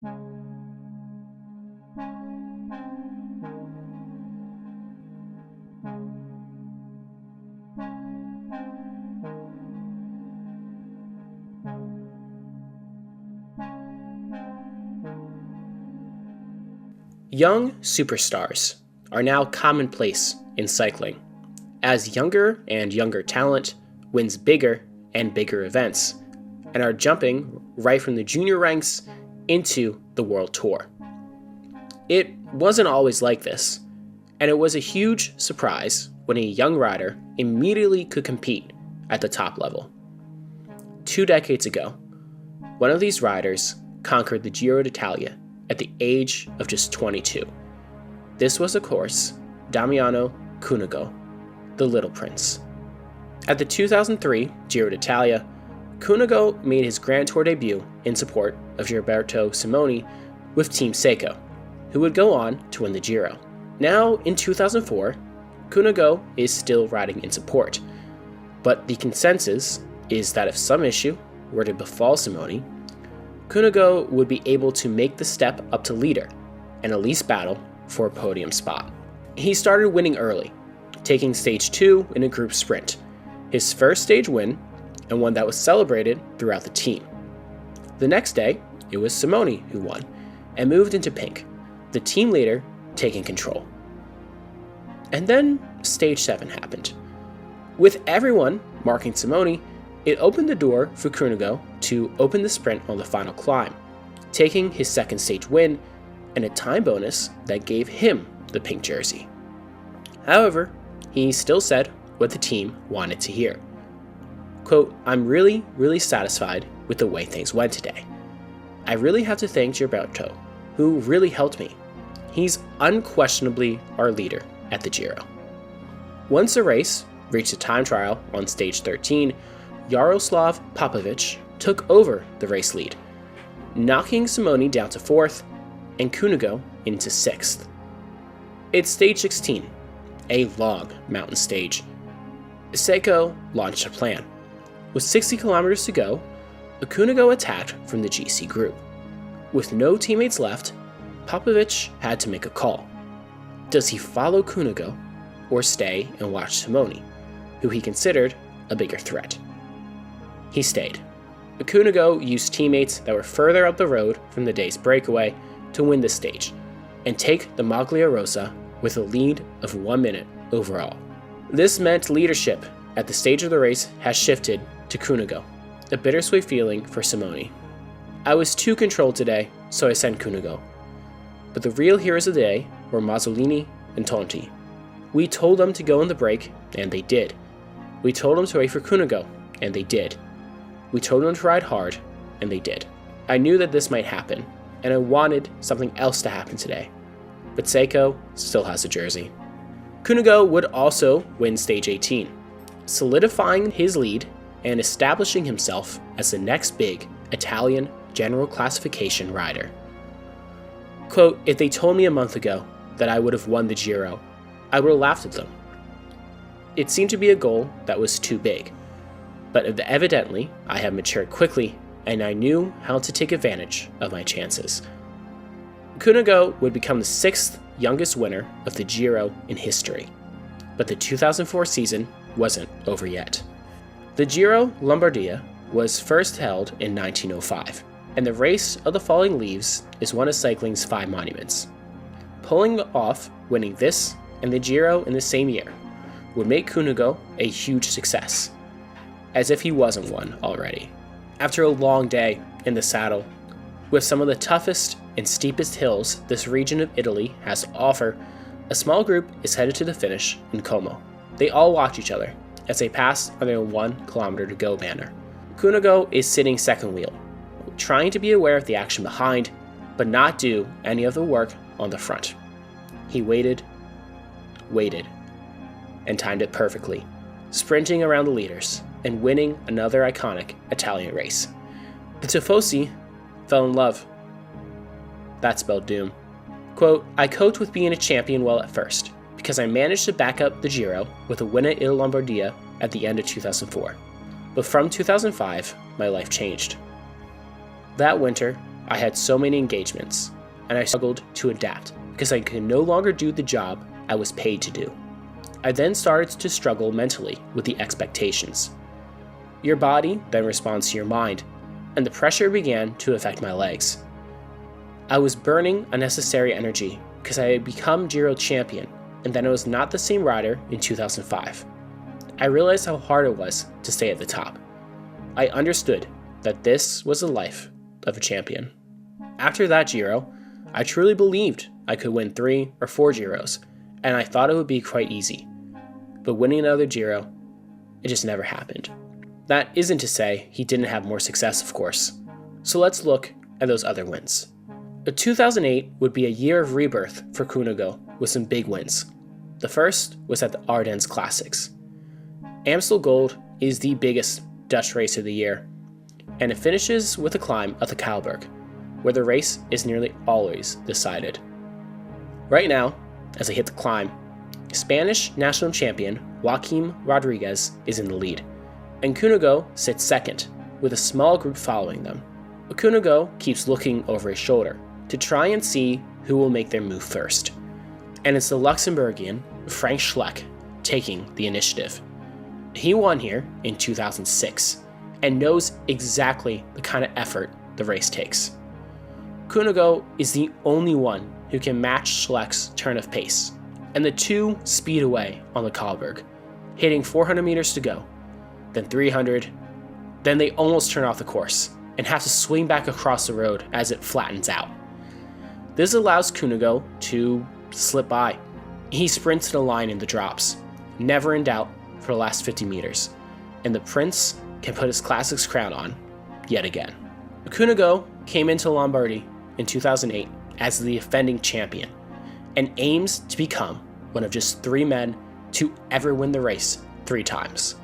Young superstars are now commonplace in cycling, as younger and younger talent wins bigger and bigger events, and are jumping right from the junior ranks into the World Tour. It wasn't always like this, and it was a huge surprise when a young rider immediately could compete at the top level. 2 decades ago, one of these riders conquered the Giro d'Italia at the age of just 22. This was, of course, Damiano Cunego, the Little Prince. At the 2003 Giro d'Italia, Cunego made his Grand Tour debut in support of Gilberto Simoni with Team Seiko, who would go on to win the Giro. Now, in 2004, Cunego is still riding in support, but the consensus is that if some issue were to befall Simoni, Cunego would be able to make the step up to leader and at least battle for a podium spot. He started winning early, taking stage 2 in a group sprint, his first stage win, and one that was celebrated throughout the team. The next day, it was Simoni who won and moved into pink, the team leader taking control. And then stage 7 happened. With everyone marking Simoni, it opened the door for Cunego to open the sprint on the final climb, taking his second stage win and a time bonus that gave him the pink jersey. However, he still said what the team wanted to hear. Quote, "I'm really satisfied with the way things went today. I really have to thank Gilberto, who really helped me. He's unquestionably our leader at the Giro." Once the race reached a time trial on stage 13, Jaroslav Popovic took over the race lead, knocking Simoni down to 4th and Cunego into 6th. It's stage 16, a long mountain stage. Seiko launched a plan. With 60 kilometers to go, Cunego attacked from the GC group. With no teammates left, Popovic had to make a call. Does he follow Cunego or stay and watch Simoni, who he considered a bigger threat? He stayed. Cunego used teammates that were further up the road from the day's breakaway to win the stage and take the Maglia Rosa with a lead of 1 minute overall. This meant leadership at the stage of the race has shifted to Cunego, a bittersweet feeling for Simoni. "I was too controlled today, so I sent Cunego. But the real heroes of the day were Mazzolini and Tonti. We told them to go on the break, and they did. We told them to wait for Cunego, and they did. We told them to ride hard, and they did. I knew that this might happen, and I wanted something else to happen today. But Seiko still has a jersey." Cunego would also win stage 18, solidifying his lead and establishing himself as the next big Italian general classification rider. Quote, "If they told me a month ago that I would have won the Giro, I would have laughed at them. It seemed to be a goal that was too big. But evidently, I have matured quickly, and I knew how to take advantage of my chances." Cunego would become the 6th youngest winner of the Giro in history, but the 2004 season wasn't over yet. The Giro Lombardia was first held in 1905, and the Race of the Falling Leaves is one of cycling's 5 monuments. Pulling off winning this and the Giro in the same year would make Cunego a huge success, as if he wasn't one already. After a long day in the saddle, with some of the toughest and steepest hills this region of Italy has to offer, a small group is headed to the finish in Como. They all watch each other as they pass on their 1 kilometer to go banner. Cunego is sitting second wheel, trying to be aware of the action behind, but not do any of the work on the front. He waited, and timed it perfectly, sprinting around the leaders and winning another iconic Italian race. The Tifosi fell in love. That spelled doom. Quote, "I coped with being a champion well at first, because I managed to back up the Giro with a win at Il Lombardia at the end of 2004. But from 2005, my life changed. That winter, I had so many engagements, and I struggled to adapt because I could no longer do the job I was paid to do. I then started to struggle mentally with the expectations. Your body then responds to your mind, and the pressure began to affect my legs. I was burning unnecessary energy because I had become Giro champion, and then I was not the same rider in 2005. I realized how hard it was to stay at the top. I understood that this was the life of a champion. After that Giro, I truly believed I could win 3 or 4 Giros, and I thought it would be quite easy. But winning another Giro, it just never happened. That isn't to say he didn't have more success, of course. So let's look at those other wins. 2008 would be a year of rebirth for Cunego with some big wins. The first was at the Ardennes Classics. Amstel Gold is the biggest Dutch race of the year, and it finishes with a climb of the Kouwberg, where the race is nearly always decided. Right now, as I hit the climb, Spanish national champion Joaquim Rodriguez is in the lead, and Cunego sits second, with a small group following them. Cunego keeps looking over his shoulder to try and see who will make their move first, and it's the Luxembourgian Frank Schleck taking the initiative. He won here in 2006 and knows exactly the kind of effort the race takes. Cunego is the only one who can match Schleck's turn of pace, and the two speed away on the Kouwberg, hitting 400 meters to go, then 300, then they almost turn off the course and have to swing back across the road as it flattens out. This allows Cunego to slip by. He sprints to the line in the drops, never in doubt for the last 50 meters, and the Prince can put his Classics crown on yet again. Cunego came into Lombardy in 2008 as the defending champion and aims to become one of just 3 men to ever win the race 3 times,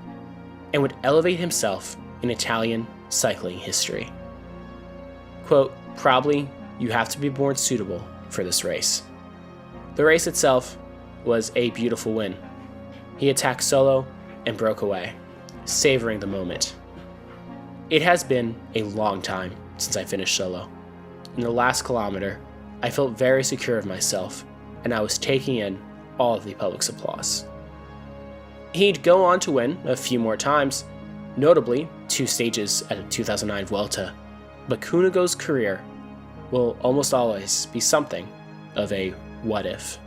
and would elevate himself in Italian cycling history. Quote, probably you have to be born suitable for this race. The race itself was a beautiful win. He attacked solo and broke away, savoring the moment. It has been a long time since I finished solo. In the last kilometer, I felt very secure of myself, and I was taking in all of the public's applause. He'd go on to win a few more times, notably 2 stages at the 2009 Vuelta, but Cunego's career will almost always be something of a what if.